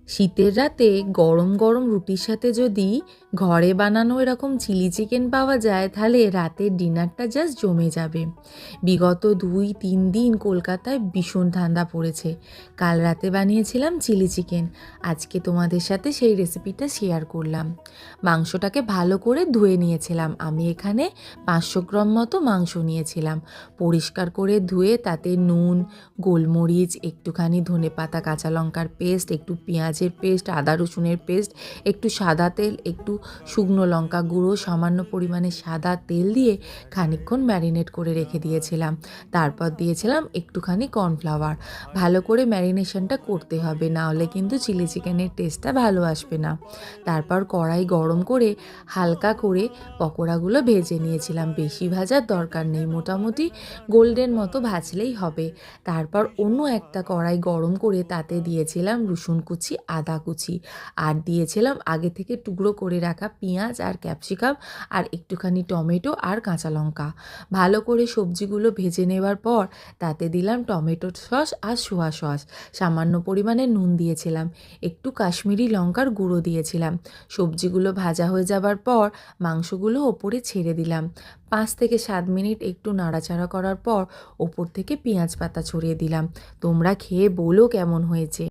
শীতের রাতে গরম গরম রুটির সাথে যদি ঘরে বানানো এরকম চিলি চিকেন পাওয়া যায়, তাহলে রাতের ডিনারটা জাস্ট জমে যাবে। বিগত 2-3 দিন কলকাতায় ভীষণ ঠান্ডা পড়েছে। কাল রাতে বানিয়েছিলাম চিলি চিকেন, আজকে তোমাদের সাথে সেই রেসিপিটা শেয়ার করলাম। মাংসটাকে ভালো করে ধুয়ে নিয়েছিলাম। আমি এখানে 500 গ্রাম মতো মাংস নিয়েছিলাম। পরিষ্কার করে ধুয়ে তাতে নুন, গোলমরিচ, একটুখানি ধনেপাতা, কাঁচা লঙ্কার পেস্ট, একটু পেঁয়াজের পেস্ট, আদা রসুনের পেস্ট, একটু সাদা তেল, একটু শুকনো লঙ্কা গুঁড়ো, সামান্য পরিমাণে সাদা তেল দিয়ে খানিকক্ষণ ম্যারিনেট করে রেখে দিয়েছিলাম। তারপর দিয়েছিলাম একটুখানি কর্নফ্লাওয়ার। ভালো করে ম্যারিনেশনটা করতে হবে, না হলে কিন্তু চিলি চিকেনের টেস্টটা ভালো আসবে না। তারপর কড়াই গরম করে হালকা করে পকোড়াগুলো ভেজে নিয়েছিলাম। বেশি ভাজার দরকার নেই, মোটামুটি গোল্ডেন মতো ভাজলেই হবে। তারপর অন্য একটা কড়াই গরম করে তাতে দিয়েছিলাম রসুন কুচি, আদা কুচি, আর দিয়েছিলাম আগে থেকে টুকরো করে রাখা পেঁয়াজ আর ক্যাপসিকাম, আর একটুখানি টমেটো আর কাঁচা লঙ্কা। ভালো করে সবজিগুলো ভেজে নেওয়ার পর তাতে দিলাম টমেটো সস আর সোয়া সস, সামান্য পরিমাণে নুন দিয়েছিলাম, একটু কাশ্মীরি লঙ্কার গুঁড়ো দিয়েছিলাম। সবজিগুলো ভাজা হয়ে যাবার পর মাংসগুলো ওপরে ছেড়ে দিলাম। 5 থেকে 7 মিনিট একটু নাড়াচাড়া করার পর ওপর থেকে পেঁয়াজ পাতা ছড়িয়ে দিলাম। তোমরা খেয়ে বলো কেমন হয়েছে।